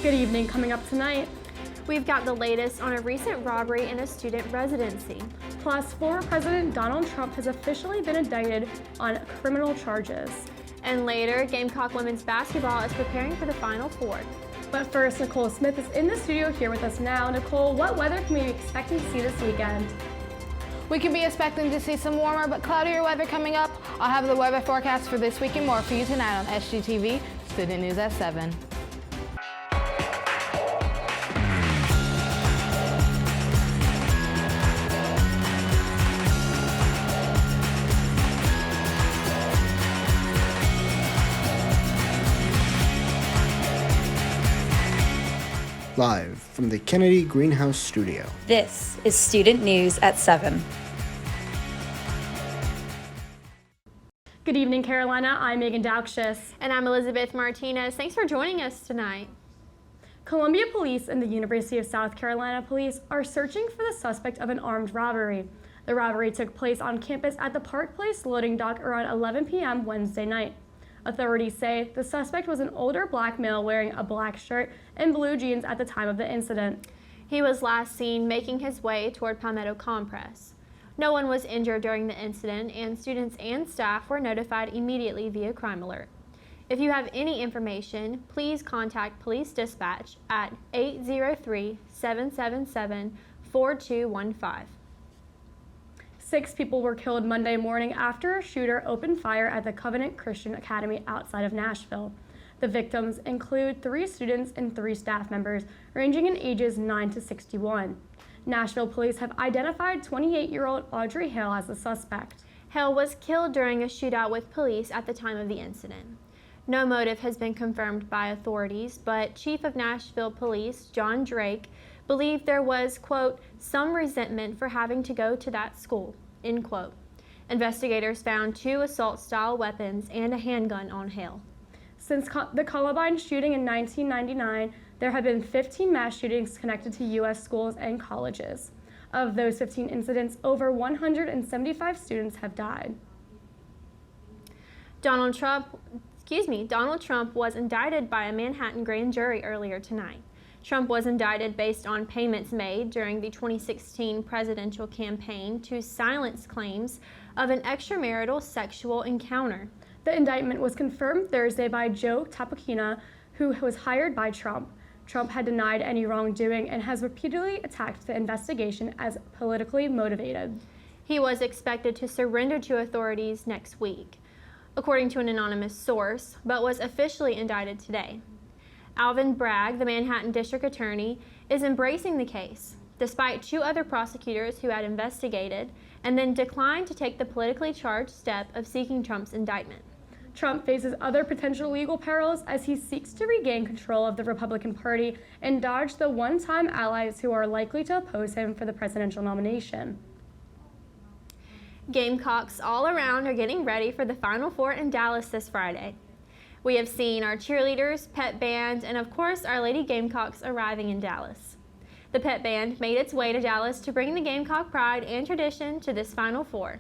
Good evening. Coming up tonight, we've got the latest on a recent robbery in a student residency. Plus, former President Donald Trump has officially been indicted on criminal charges. And later, Gamecock women's basketball is preparing for the Final Four. But first, Nicole Smith is in the studio here with us now. Nicole, what weather can we be expecting to see this weekend? We can be expecting to see some warmer but cloudier weather coming up. I'll have the weather forecast for this week and more for you tonight on SGTV, Student News at 7. Live from the Kennedy Greenhouse Studio. This is Student News at 7. Good evening, Carolina. I'm Meagan Daukshus. And I'm Elizabeth Martinez. Thanks for joining us tonight. Columbia Police and the University of South Carolina Police are searching for the suspect of an armed robbery. The robbery took place on campus at the Park Place loading dock around 11 p.m. Wednesday night. Authorities say the suspect was an older black male wearing a black shirt and blue jeans at the time of the incident. He was last seen making his way toward Palmetto Compress. No one was injured during the incident, and students and staff were notified immediately via Crime Alert. If you have any information, please contact Police Dispatch at 803-777-4215. 6 people were killed Monday morning after a shooter opened fire at the Covenant Christian Academy outside of Nashville. The victims include 3 students and 3 staff members, ranging in ages 9 to 61. Nashville police have identified 28-year-old Audrey Hale as the suspect. Hale was killed during a shootout with police at the time of the incident. No motive has been confirmed by authorities, but Chief of Nashville Police, John Drake, believed there was, quote, some resentment for having to go to that school, end quote. Investigators found 2 assault-style weapons and a handgun on Hale. Since the Columbine shooting in 1999, there have been 15 mass shootings connected to U.S. schools and colleges. Of those 15 incidents, over 175 students have died. Donald Trump was indicted by a Manhattan grand jury earlier tonight. Trump was indicted based on payments made during the 2016 presidential campaign to silence claims of an extramarital sexual encounter. The indictment was confirmed Thursday by Joe Topolcina, who was hired by Trump. Trump had denied any wrongdoing and has repeatedly attacked the investigation as politically motivated. He was expected to surrender to authorities next week, according to an anonymous source, but was officially indicted today. Alvin Bragg, the Manhattan District Attorney, is embracing the case, despite 2 other prosecutors who had investigated and then declined to take the politically charged step of seeking Trump's indictment. Trump faces other potential legal perils as he seeks to regain control of the Republican Party and dodge the one-time allies who are likely to oppose him for the presidential nomination. Gamecocks all around are getting ready for the Final Four in Dallas this Friday. We have seen our cheerleaders, pep band, and of course our Lady Gamecocks arriving in Dallas. The pep band made its way to Dallas to bring the Gamecock pride and tradition to this Final Four.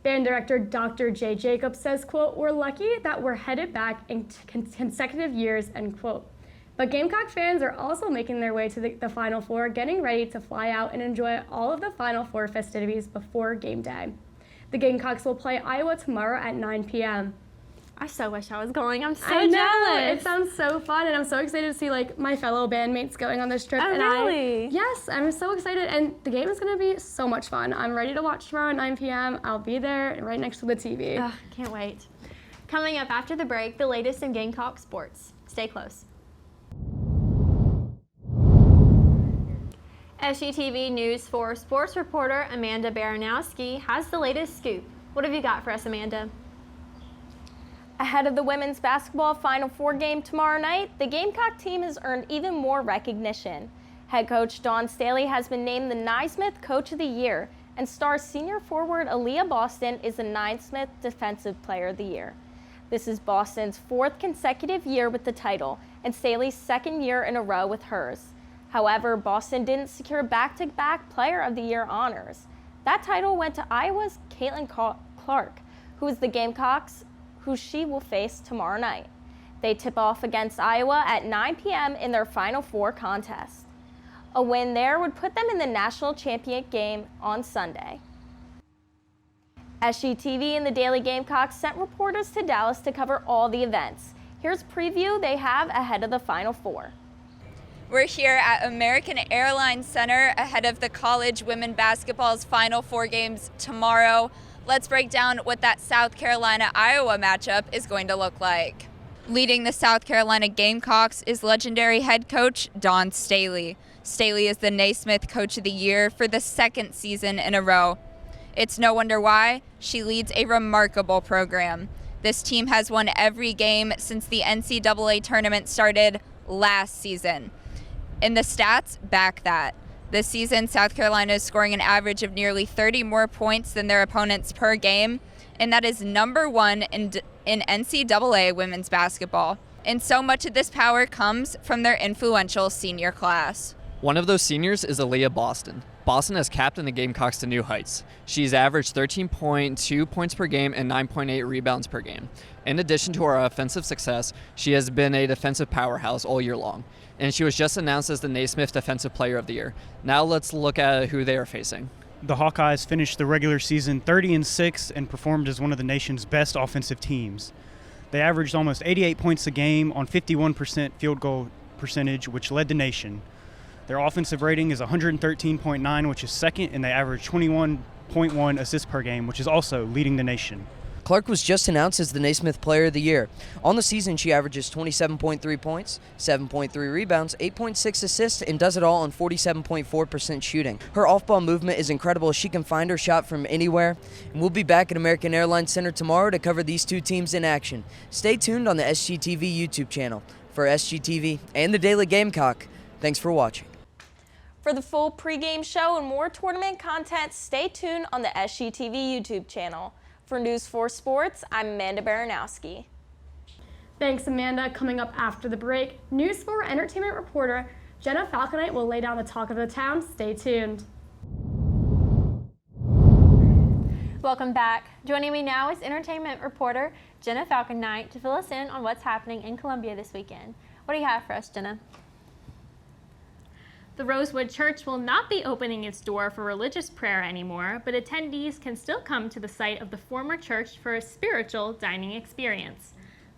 Band director Dr. Jay Jacobs says, quote, we're lucky that we're headed back in consecutive years, end quote. But Gamecock fans are also making their way to the Final Four, getting ready to fly out and enjoy all of the Final Four festivities before game day. The Gamecocks will play Iowa tomorrow at 9 p.m. I so wish I was going. I'm so I know. jealous. It sounds so fun, and I'm so excited to see my fellow bandmates going on this trip. Oh, and really? Yes, I'm so excited, and the game is going to be so much fun. I'm ready to watch tomorrow at 9 p.m. I'll be there right next to the TV. Can't wait. Coming up after the break, the latest in Gamecock sports. Stay close. SGTV News 4 sports reporter Amanda Baranowski has the latest scoop. What have you got for us, Amanda? Ahead of the women's basketball Final Four game tomorrow night, the Gamecock team has earned even more recognition. Head coach Dawn Staley has been named the Naismith Coach of the Year, and star senior forward Aaliyah Boston is the Naismith Defensive Player of the Year. This is Boston's 4th consecutive year with the title, and Staley's 2nd year in a row with hers. However, Boston didn't secure back-to-back Player of the Year honors. That title went to Iowa's Caitlin Clark, who is the Gamecocks, who she will face tomorrow night. They tip off against Iowa at 9 p.m. in their Final Four contest. A win there would put them in the national championship game on Sunday. SGTV and the Daily Gamecock sent reporters to Dallas to cover all the events. Here's a preview they have ahead of the Final Four. We're here at American Airlines Center ahead of the college women basketball's Final Four games tomorrow. Let's break down what that South Carolina-Iowa matchup is going to look like. Leading the South Carolina Gamecocks is legendary head coach Dawn Staley. Staley is the Naismith Coach of the Year for the second season in a row. It's no wonder why. She leads a remarkable program. This team has won every game since the NCAA tournament started last season. And the stats back that. This season, South Carolina is scoring an average of nearly 30 more points than their opponents per game, and that is number one in NCAA women's basketball. And so much of this power comes from their influential senior class. One of those seniors is Aaliyah Boston. Boston has captained the Gamecocks to new heights. She's averaged 13.2 points per game and 9.8 rebounds per game. In addition to her offensive success, she has been a defensive powerhouse all year long, and she was just announced as the Naismith Defensive Player of the Year. Now let's look at who they are facing. The Hawkeyes finished the regular season 30-6 and performed as one of the nation's best offensive teams. They averaged almost 88 points a game on 51% field goal percentage, which led the nation. Their offensive rating is 113.9, which is second, and they average 21.1 assists per game, which is also leading the nation. Clark was just announced as the Naismith Player of the Year. On the season, she averages 27.3 points, 7.3 rebounds, 8.6 assists, and does it all on 47.4% shooting. Her off-ball movement is incredible as she can find her shot from anywhere. And we'll be back at American Airlines Center tomorrow to cover these two teams in action. Stay tuned on the SGTV YouTube channel. For SGTV and the Daily Gamecock, thanks for watching. For the full pregame show and more tournament content, stay tuned on the SGTV YouTube channel. For News 4 Sports, I'm Amanda Baranowski. Thanks, Amanda. Coming up after the break, News 4 entertainment reporter Jenna Falconite will lay down the talk of the town. Stay tuned. Welcome back. Joining me now is entertainment reporter Jenna Falconite to fill us in on what's happening in Columbia this weekend. What do you have for us, Jenna? The Rosewood Church will not be opening its door for religious prayer anymore, but attendees can still come to the site of the former church for a spiritual dining experience.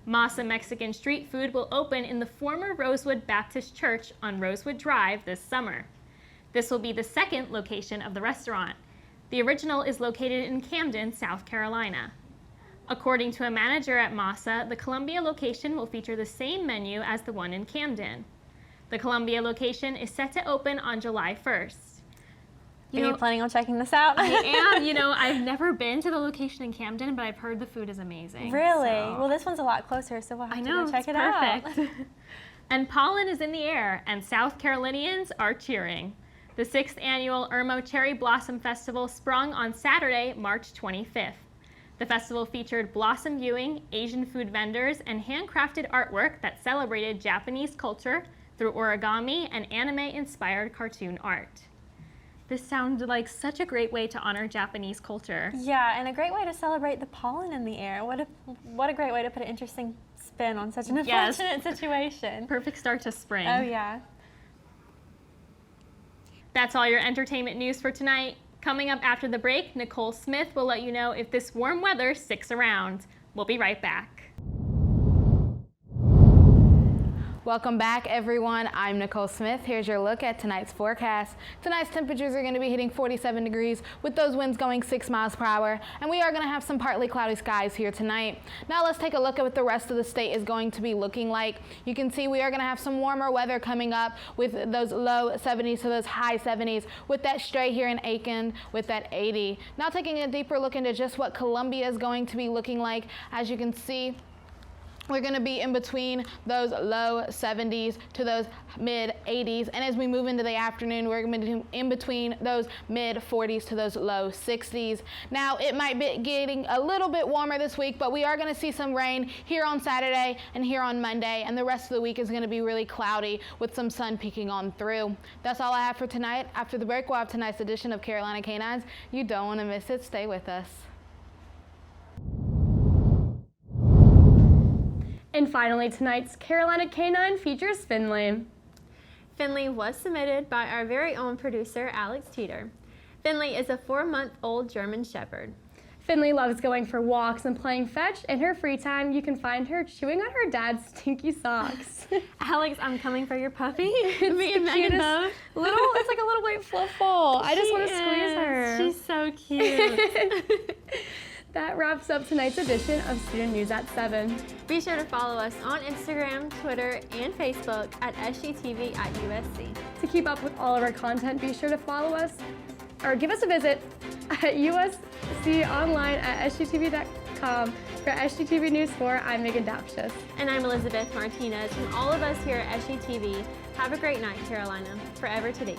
Masa Mexican street food will open in the former Rosewood Baptist Church on Rosewood Drive this summer. This will be the second location of the restaurant. The original is located in Camden, South Carolina. According to a manager at Masa, the Columbia location will feature the same menu as the one in Camden. The Columbia location is set to open on July 1st. Are you planning on checking this out? I am. I've never been to the location in Camden, but I've heard the food is amazing. Really? So. Well, this one's a lot closer, so we'll have to go check it out. Perfect. And pollen is in the air, and South Carolinians are cheering. The 6th annual Irmo Cherry Blossom Festival sprung on Saturday, March 25th. The festival featured blossom viewing, Asian food vendors, and handcrafted artwork that celebrated Japanese culture through origami and anime-inspired cartoon art. This sounded like such a great way to honor Japanese culture. Yeah, and a great way to celebrate the pollen in the air. What a great way to put an interesting spin on such an unfortunate situation. Perfect start to spring. Oh, yeah. That's all your entertainment news for tonight. Coming up after the break, Nicole Smith will let you know if this warm weather sticks around. We'll be right back. Welcome back, everyone. I'm Nicole Smith. Here's your look at tonight's forecast. Tonight's temperatures are going to be hitting 47 degrees with those winds going 6 miles per hour, and we are going to have some partly cloudy skies here tonight. Now let's take a look at what the rest of the state is going to be looking like. You can see we are going to have some warmer weather coming up with those low 70s to those high 70s with that stray here in Aiken with that 80. Now taking a deeper look into just what Columbia is going to be looking like, as you can see, we're going to be in between those low 70s to those mid 80s. And as we move into the afternoon, we're going to be in between those mid 40s to those low 60s. Now, it might be getting a little bit warmer this week, but we are going to see some rain here on Saturday and here on Monday. And the rest of the week is going to be really cloudy with some sun peeking on through. That's all I have for tonight. After the break, we'll have tonight's edition of Carolina Canines. You don't want to miss it. Stay with us. And finally, tonight's Carolina Canine features Finley. Finley was submitted by our very own producer, Alex Tetor. Finley is a 4-month-old German Shepherd. Finley loves going for walks and playing fetch. In her free time, you can find her chewing on her dad's stinky socks. Alex, I'm coming for your puppy. It's Me and the Meagan cutest both. it's like a little white fluff ball. I just want to squeeze her. She's so cute. That wraps up tonight's edition of Student News at 7. Be sure to follow us on Instagram, Twitter, and Facebook at SGTV at USC. To keep up with all of our content, be sure to follow us or give us a visit at USC online at sgtv.com. For SGTV News 4, I'm Meagan Daukshus. And I'm Elizabeth Martinez. From all of us here at SGTV, have a great night, Carolina. Forever today.